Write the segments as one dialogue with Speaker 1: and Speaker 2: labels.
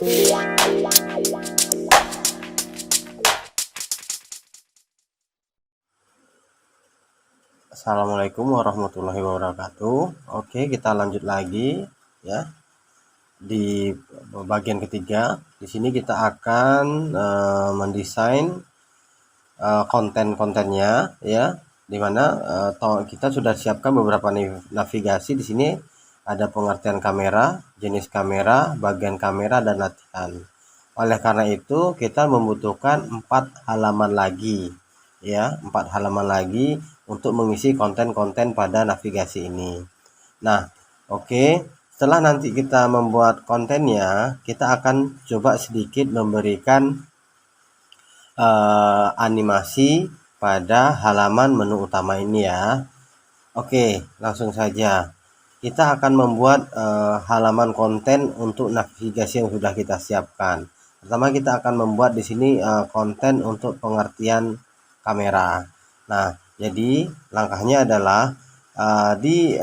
Speaker 1: Assalamualaikum warahmatullahi wabarakatuh. Oke, kita lanjut lagi ya. Di bagian ketiga, di sini kita akan mendesain konten-kontennya ya, dimana kita sudah siapkan beberapa navigasi. Di sini ada pengertian kamera, jenis kamera, bagian kamera, dan latihan. Oleh karena itu kita membutuhkan 4 halaman lagi ya, 4 halaman lagi untuk mengisi konten-konten pada navigasi ini. Nah, oke, setelah nanti kita membuat kontennya, kita akan coba sedikit memberikan animasi pada halaman menu utama ini ya. Oke, langsung saja. Kita akan membuat halaman konten untuk navigasi yang sudah kita siapkan. Pertama kita akan membuat di sini konten untuk pengertian kamera. Nah, jadi langkahnya adalah di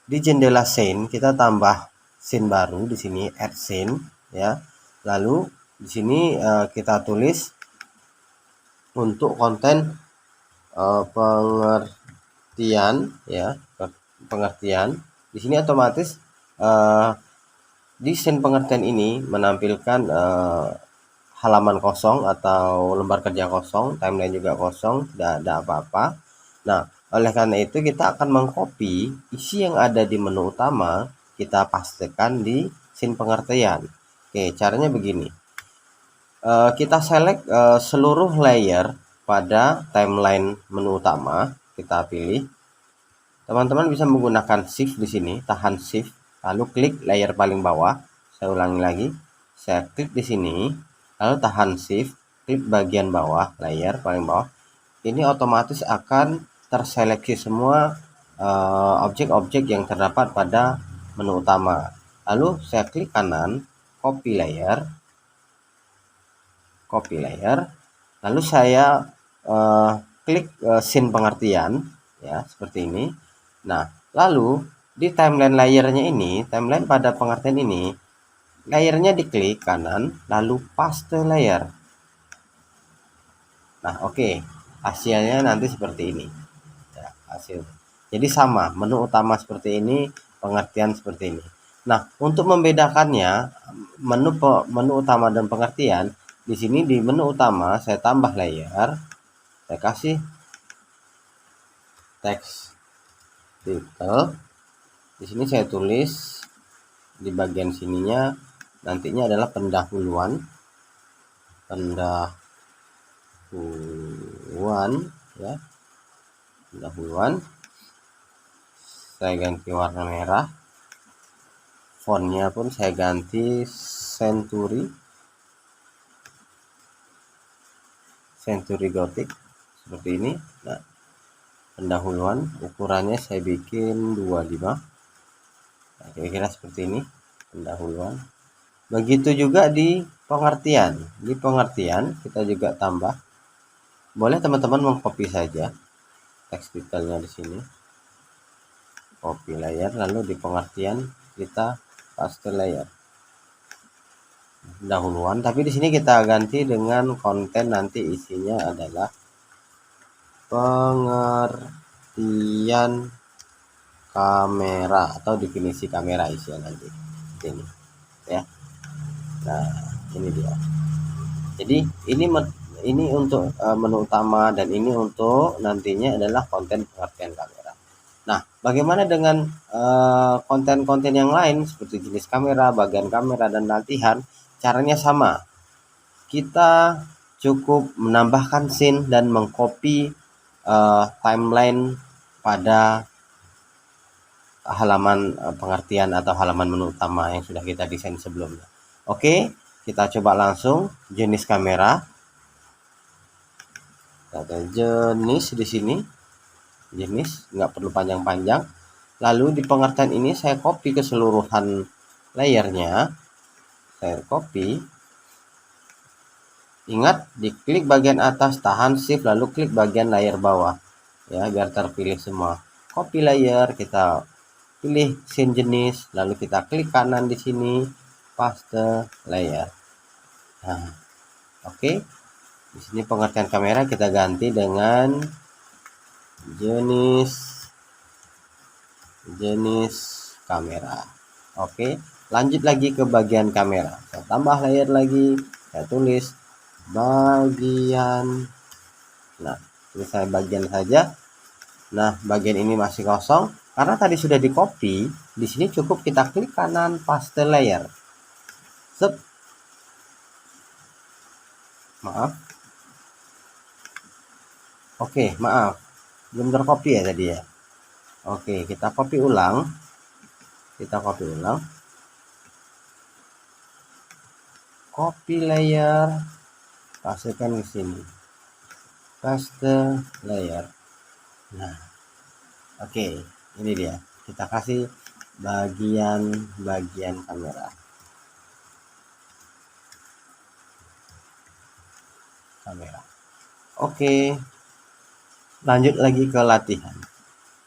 Speaker 1: jendela scene kita tambah scene baru di sini, add scene ya. Lalu di sini kita tulis untuk konten pengertian ya, pengertian. Di sini otomatis di scene pengertian ini menampilkan halaman kosong atau lembar kerja kosong, timeline juga kosong, tidak ada apa-apa. Nah, oleh karena itu kita akan mengcopy isi yang ada di menu utama, kita pastekan di scene pengertian. Oke, caranya begini. Kita select seluruh layer pada timeline menu utama, kita pilih. Teman-teman bisa menggunakan shift di sini, tahan shift, lalu klik layer paling bawah. Saya ulangi lagi. Saya klik di sini, lalu tahan shift, klik bagian bawah, layer paling bawah. Ini otomatis akan terseleksi semua objek-objek yang terdapat pada menu utama. Lalu saya klik kanan, copy layer, lalu saya klik scene pengertian ya, seperti ini. Nah, lalu di timeline layernya ini, timeline pada pengertian ini, layernya diklik kanan, lalu paste layer. Nah, oke, hasilnya nanti seperti ini ya, hasil. Jadi sama, menu utama seperti ini, pengertian seperti ini. Nah, untuk membedakannya menu utama dan pengertian, di sini di menu utama saya tambah layer, saya kasih teks title. Di sini saya tulis di bagian sininya nantinya adalah pendahuluan ya, pendahuluan. Saya ganti warna merah, fontnya pun saya ganti Century Gothic seperti ini. Nah, pendahuluan ukurannya saya bikin 25. Nah, kira-kira seperti ini pendahuluan. Begitu juga di pengertian. Di pengertian kita juga tambah. Boleh teman-teman mengcopy saja teks detailnya di sini. Copy layer, lalu di pengertian kita paste layer. Pendahuluan, tapi di sini kita ganti dengan konten nanti isinya adalah pengertian kamera atau definisi kamera isinya nanti ini ya. Nah, ini dia. Jadi ini untuk menu utama dan ini untuk nantinya adalah konten pengertian kamera. Nah, bagaimana dengan konten-konten yang lain seperti jenis kamera, bagian kamera, dan latihan? Caranya sama. Kita cukup menambahkan scene dan mengcopy timeline pada halaman pengertian atau halaman menu utama yang sudah kita desain sebelumnya. Oke, kita coba langsung jenis kamera. Ada jenis di sini, jenis nggak perlu panjang-panjang. Lalu di pengertian ini saya copy keseluruhan layernya, saya copy. Ingat, diklik bagian atas, tahan shift, lalu klik bagian layar bawah ya, biar terpilih semua. Copy layer, kita pilih scene jenis, lalu kita klik kanan di sini, paste layer. Nah, oke. Di sini pengertian kamera kita ganti dengan jenis kamera. Oke, lanjut lagi ke bagian kamera. Saya tambah layer lagi, saya tulis bagian. Nah, tulis saya bagian saja. Nah, bagian ini masih kosong karena tadi sudah di copy. Di sini cukup kita klik kanan paste layer. Sep. Maaf. Oke, maaf. Belum tercopy ya tadi ya. Oke, kita copy ulang. Copy layer, pastekan ke sini. Paste layer. Nah, oke, ini dia. Kita kasih bagian kamera. Oke. Lanjut lagi ke latihan.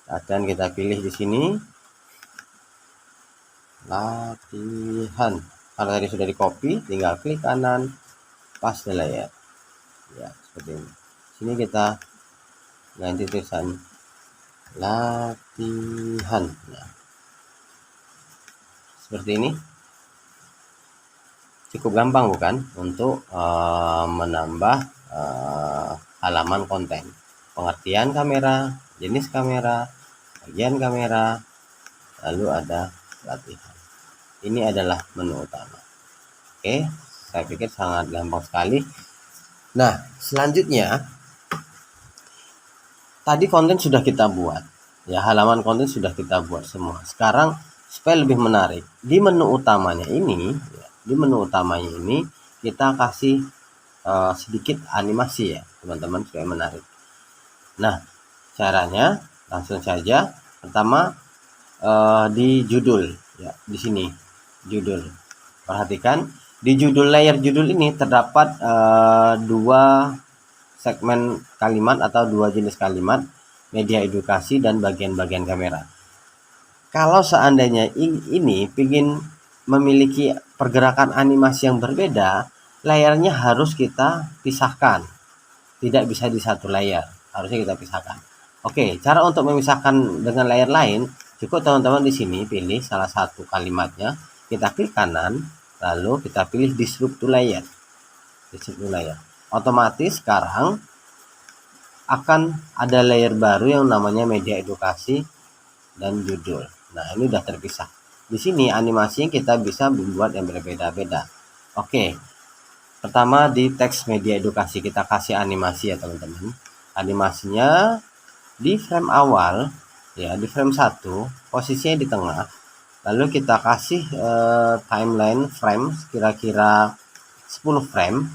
Speaker 1: Latihan kita pilih di sini. Latihan. Karena tadi sudah di copy, tinggal klik kanan, paste layer. Ya, seperti ini. Sini kita ganti tulisan latihan. Nah, seperti ini. Cukup gampang bukan untuk menambah halaman konten. Pengertian kamera, jenis kamera, bagian kamera, lalu ada latihan. Ini adalah menu utama. Oke, saya pikir sangat gampang sekali. Nah, selanjutnya tadi konten sudah kita buat. Ya, halaman konten sudah kita buat semua. Sekarang supaya lebih menarik, di menu utamanya ini kita kasih sedikit animasi ya, teman-teman, supaya menarik. Nah, caranya langsung saja. Pertama, di judul ya, di sini judul. Perhatikan di judul layer judul ini terdapat dua segmen kalimat atau dua jenis kalimat, media edukasi dan bagian-bagian kamera. Kalau seandainya ini ingin memiliki pergerakan animasi yang berbeda, layarnya harus kita pisahkan. Tidak bisa di satu layar, harusnya kita pisahkan. Oke, cara untuk memisahkan dengan layar lain, cukup teman-teman di sini pilih salah satu kalimatnya, kita klik kanan, lalu kita pilih disrupt to layer. Otomatis sekarang akan ada layer baru yang namanya media edukasi dan judul. Nah, ini udah terpisah. Di sini animasinya kita bisa membuat yang berbeda-beda. Oke. Pertama di teks media edukasi kita kasih animasi ya, teman-teman. Animasinya di frame awal ya, di frame 1, posisinya di tengah. Lalu kita kasih timeline frame kira-kira 10 frame.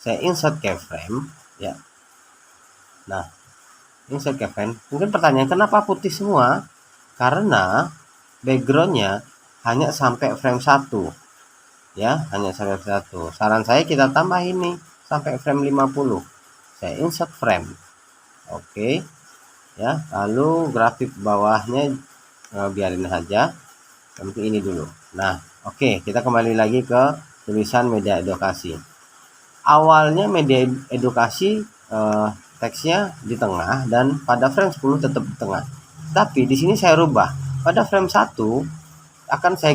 Speaker 1: Saya insert keyframe ya. Nah, insert keyframe. Mungkin pertanyaan, kenapa putih semua? Karena backgroundnya hanya sampai frame 1 ya, hanya sampai frame 1. Saran saya kita tambah ini sampai frame 50. Saya insert frame. Oke ya, lalu grafik bawahnya biarin saja seperti ini dulu. Nah, oke, kita kembali lagi ke tulisan media edukasi. Awalnya media edukasi teksnya di tengah dan pada frame 10 tetap di tengah. Tapi di sini saya rubah. Pada frame 1 akan saya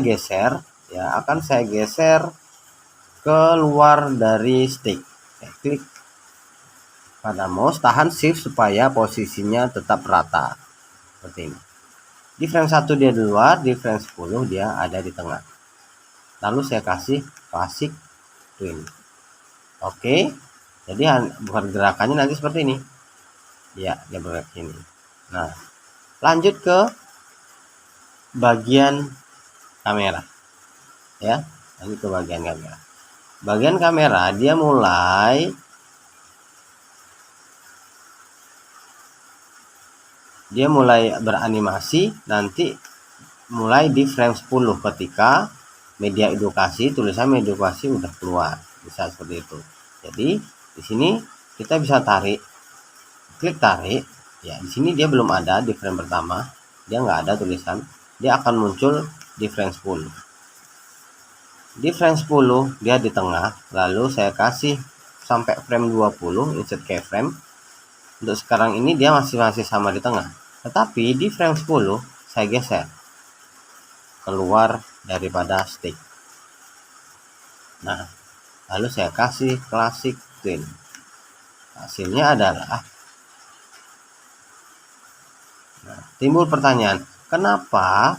Speaker 1: geser keluar dari stick. Klik pada mouse, tahan shift supaya posisinya tetap rata. Seperti ini. Di frame 1 dia di luar, di frame 10 dia ada di tengah. Lalu saya kasih classic twin. Oke. Jadi bukan gerakannya nanti seperti ini. Ya, dia bergerak ini. Nah, lanjut ke bagian kamera. Ya, lanjut ke bagian kamera. Bagian kamera dia mulai beranimasi nanti mulai di frame 10 ketika media edukasi, tulisan media edukasi udah keluar. Bisa seperti itu. Jadi di sini kita bisa tarik, klik tarik ya. Di sini dia belum ada di frame pertama, dia nggak ada tulisan, dia akan muncul di frame 10. Di frame 10 dia di tengah, lalu saya kasih sampai frame 20 insert keyframe. Untuk sekarang ini dia masih sama di tengah. Tetapi di frame 10 saya geser keluar daripada stick. Nah, lalu saya kasih classic twin. Hasilnya adalah timbul pertanyaan, kenapa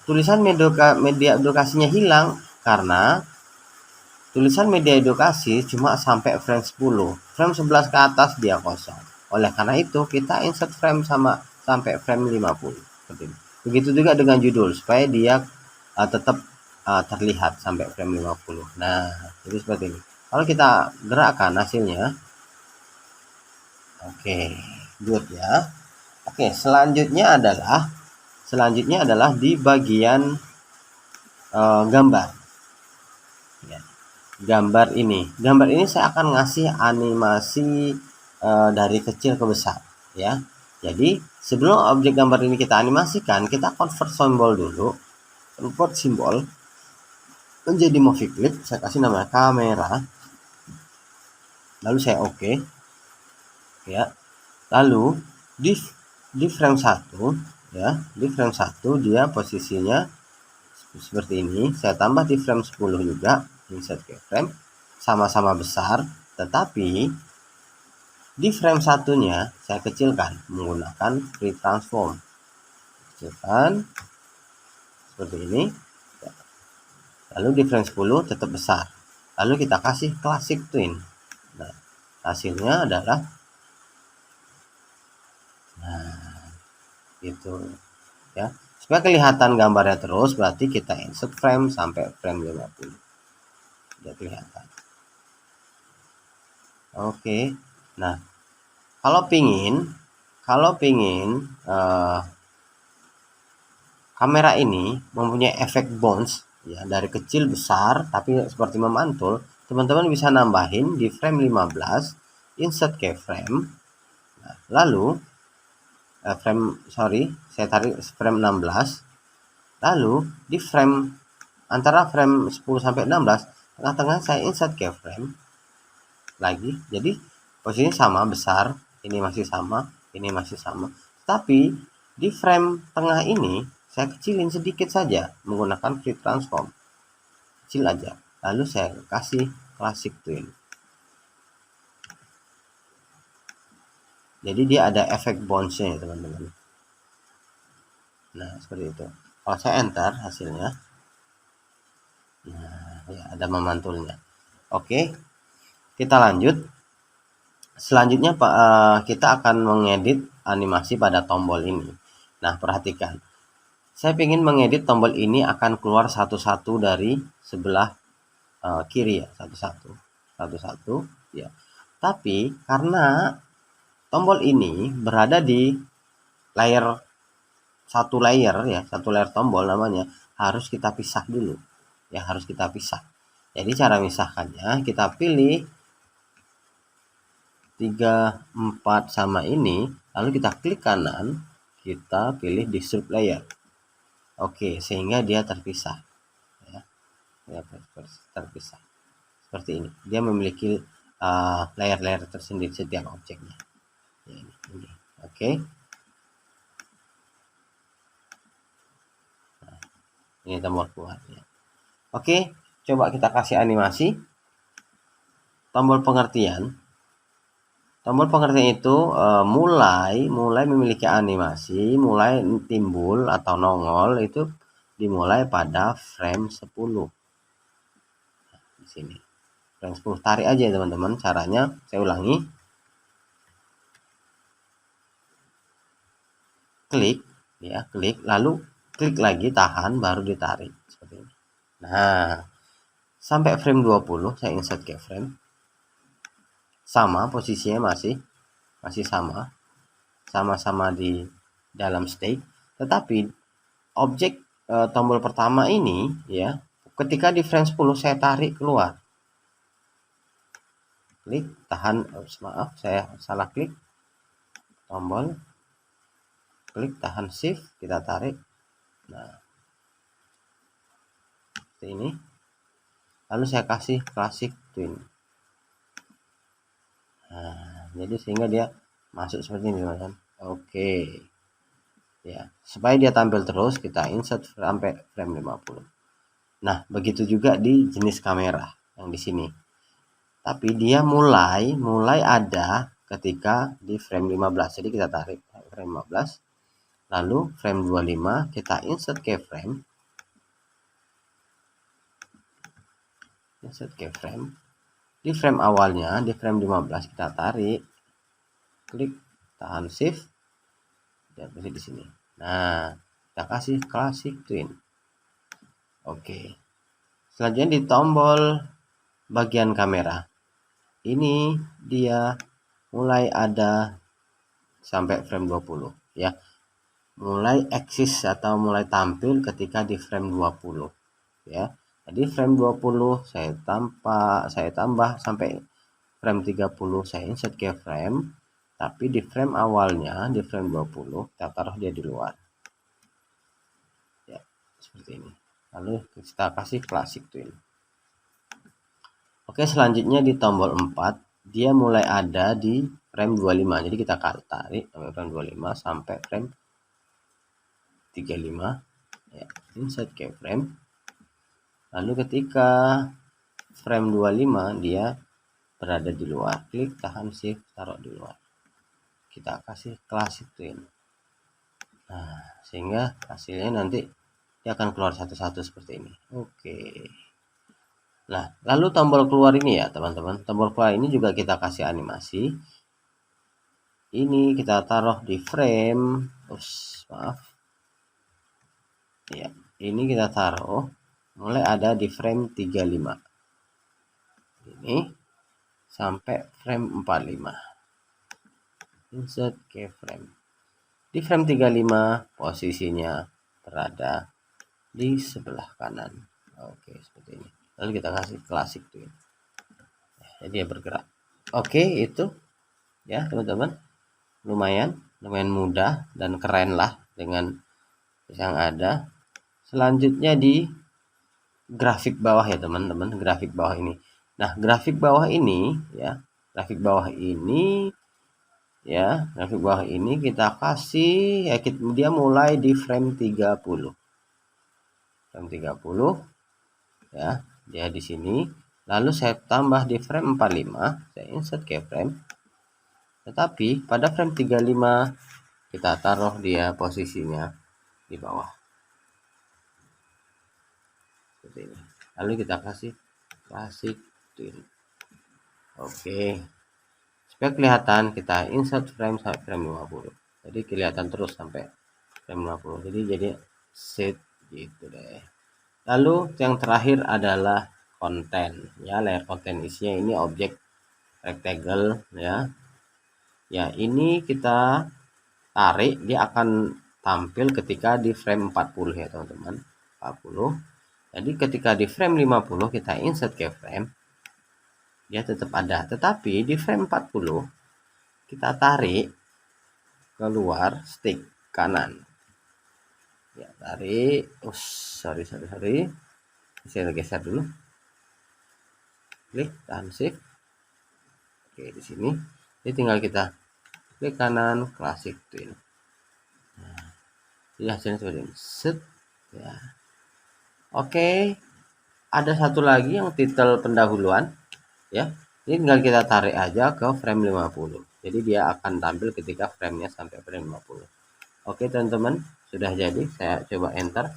Speaker 1: tulisan media edukasinya hilang? Karena tulisan media edukasi cuma sampai frame 10. Frame 11 ke atas dia kosong. Oleh karena itu, kita insert frame sampai frame 50. Begitu juga dengan judul, supaya dia tetap terlihat sampai frame 50. Nah, jadi seperti ini. Kalau kita gerakkan hasilnya, oke, good ya. Oke, selanjutnya adalah di bagian gambar. Ya, gambar ini saya akan ngasih animasi dari kecil ke besar, ya. Jadi sebelum objek gambar ini kita animasikan, kita convert simbol dulu. Convert simbol menjadi movie clip. Saya kasih nama kamera. Lalu saya oke. Ya. Lalu di frame 1, ya, di frame 1 dia posisinya seperti ini. Saya tambah di frame 10 juga, insert keyframe, sama-sama besar, tetapi di frame satunya saya kecilkan menggunakan free transform. Kecilkan seperti ini. Lalu di frame 10 tetap besar. Lalu kita kasih classic twin. Nah, hasilnya adalah gitu ya. Supaya kelihatan gambarnya terus, berarti kita insert frame sampai frame 50. Sudah kelihatan. Oke. Nah, kalau pingin kamera ini mempunyai efek bounce ya, dari kecil besar tapi seperti memantul, teman-teman bisa nambahin di frame 15, insert keyframe. Nah, lalu saya tarik frame 16. Lalu di frame antara frame 10 sampai 16, tengah-tengah saya insert keyframe lagi. Jadi posisinya sama besar, ini masih sama, ini masih sama. Tapi di frame tengah ini saya kecilin sedikit saja menggunakan free transform. Kecil aja. Lalu saya kasih classic twin. Jadi dia ada efek bounce-nya, teman-teman. Nah, seperti itu. Kalau saya enter hasilnya, nah, ya ada memantulnya. Oke, kita lanjut. Selanjutnya kita akan mengedit animasi pada tombol ini. Nah, perhatikan. Saya ingin mengedit tombol ini akan keluar satu-satu dari sebelah kiri ya, satu-satu ya. Tapi karena tombol ini berada di satu layer tombol namanya, harus kita pisah dulu. Ya, harus kita pisah. Jadi cara misahkannya, kita pilih 3, 4 sama ini, lalu kita klik kanan, kita pilih di sublayer. Oke, sehingga dia terpisah. Ya, terpisah. Seperti ini. Dia memiliki layer-layer tersendiri setiap objeknya. Ya, ini. Oke. Nah, ini tombol keluarnya. Oke, coba kita kasih animasi. Tombol pengertian. Tombol pengertian itu mulai memiliki animasi, mulai timbul atau nongol itu dimulai pada frame 10. Nah, di sini. Frame 10 tarik aja ya, teman-teman. Caranya saya ulangi. Klik ya, klik lalu klik lagi, tahan, baru ditarik seperti ini. Nah, sampai frame 20 saya insert keyframe. Sama posisinya masih sama-sama di dalam state, tetapi objek tombol pertama ini ya, ketika di frame 10 saya tarik keluar. Klik, tahan, maaf saya salah klik. Tombol klik, tahan, shift, kita tarik. Nah, seperti ini. lalu saya kasih classic twin. Nah, jadi sehingga dia masuk seperti ini teman-teman. Oke. Ya, supaya dia tampil terus kita insert sampai frame 50. Nah, begitu juga di jenis kamera yang di sini. Tapi dia mulai ada ketika di frame 15. Jadi kita tarik frame 15. Lalu frame 25 kita insert keyframe. Insert keyframe. Di frame awalnya, di frame 15 kita tarik. Klik, tahan shift. Dan kasih di sini. Nah, kita kasih classic twin. Oke. Selanjutnya di tombol bagian kamera. Ini dia mulai ada sampai frame 20 ya. Mulai eksis atau mulai tampil ketika di frame 20 ya. Jadi frame 20 saya tambah sampai frame 30 saya insert keyframe, tapi di frame awalnya di frame 20 kita taruh dia di luar. Ya, seperti ini. Lalu kita kasih classic twin. Oke, selanjutnya di tombol 4 dia mulai ada di frame 25. Jadi kita tarik sampai frame 25 sampai frame 35 ya, insert keyframe. Lalu ketika frame 25 dia berada di luar, klik tahan shift taruh di luar. Kita kasih classic twin. Nah, sehingga hasilnya nanti dia akan keluar satu-satu seperti ini. Oke. Nah, lalu tombol keluar ini ya teman-teman. Tombol keluar ini juga kita kasih animasi. Ini kita taruh di frame. Maaf. Ya, ini kita taruh mulai ada di frame 35. Ini sampai frame 45. Insert keyframe. Di frame 35 posisinya berada di sebelah kanan. Oke, seperti ini. Lalu kita kasih classic twin. Jadi dia bergerak. Oke, itu ya teman-teman. Lumayan mudah dan keren lah dengan yang ada. Selanjutnya di grafik bawah ya teman-teman, grafik bawah ini. Nah, grafik bawah ini ya, grafik bawah ini kita kasih ya, dia mulai di frame 30. Frame 30 ya, dia di sini. Lalu saya tambah di frame 45, saya insert keyframe. Tetapi pada frame 35 kita taruh dia posisinya di bawah. Seperti ini. Lalu kita kasih classic twin. Oke. Supaya kelihatan kita insert frame sampai frame 50. Jadi kelihatan terus sampai frame 50. Jadi set gitu deh. Lalu yang terakhir adalah konten ya, layer konten isinya ini objek rectangle ya. Ya, ini kita tarik, dia akan tampil ketika di frame 40 ya teman-teman. 40. Jadi ketika di frame 50 kita insert keyframe, dia tetap ada. Tetapi di frame 40 kita tarik keluar stick kanan. Ya, tarik. Sorry. Saya geser dulu. Klik tahan shift. Oke, di sini. Jadi tinggal kita klik kanan classic twin. Nah, jadi hasilnya seperti ini. Set ya. Oke. Ada satu lagi yang titel pendahuluan ya. Ini tinggal kita tarik aja ke frame 50. Jadi dia akan tampil ketika framenya sampai frame 50. Oke teman-teman, sudah jadi. Saya coba enter.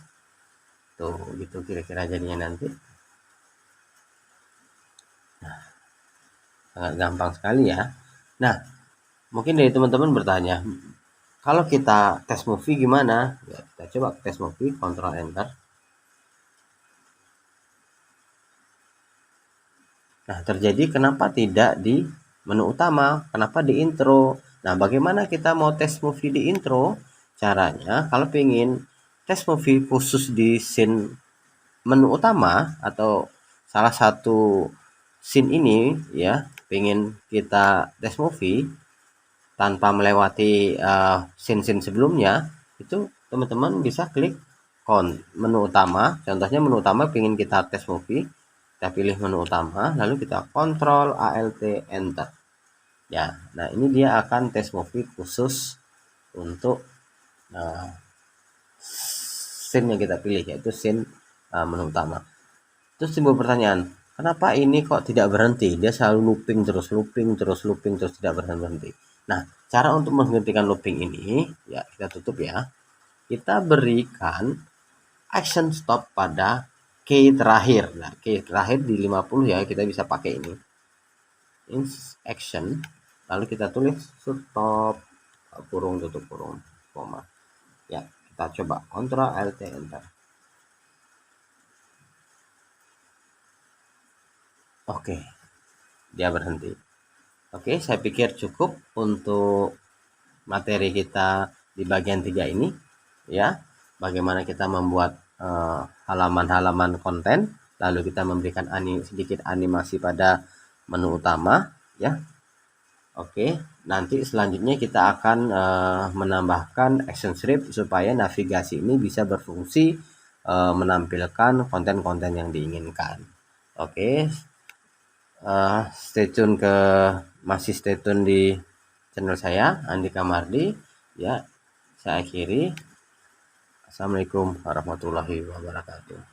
Speaker 1: Tuh, gitu kira-kira jadinya nanti. Nah, sangat gampang sekali ya. Nah, mungkin dari teman-teman bertanya, kalau kita test movie gimana? Ya, kita coba test movie, Ctrl Enter. Nah, terjadi kenapa tidak di menu utama? Kenapa di intro? Nah, bagaimana kita mau test movie di intro? Caranya, kalau pengen test movie khusus di scene menu utama atau salah satu scene ini ya, pengen kita test movie tanpa melewati scene-scene sebelumnya, itu teman-teman bisa klik menu utama. Contohnya menu utama pengen kita test movie, kita pilih menu utama, lalu kita Ctrl Alt Enter. Ya, nah ini dia akan test movie khusus untuk scene yang kita pilih, yaitu scene menu utama. Terus timbul pertanyaan, kenapa ini kok tidak berhenti? Dia selalu looping terus tidak berhenti. Nah, cara untuk menghentikan looping ini, ya kita tutup ya. Kita berikan action stop pada key terakhir. Nah, key terakhir di 50 ya, kita bisa pakai ini. Action, lalu kita tulis stop, kurung, tutup kurung, koma. Ya, kita coba Ctrl Alt Enter. Oke, dia berhenti. Oke, saya pikir cukup untuk materi kita di bagian 3 ini, ya. Bagaimana kita membuat halaman-halaman konten, lalu kita memberikan sedikit animasi pada menu utama, ya. Oke, nanti selanjutnya kita akan menambahkan action script supaya navigasi ini bisa berfungsi menampilkan konten-konten yang diinginkan. Oke, masih stay tune di channel saya, Andika Mardi. Ya, saya akhiri. Assalamualaikum warahmatullahi wabarakatuh.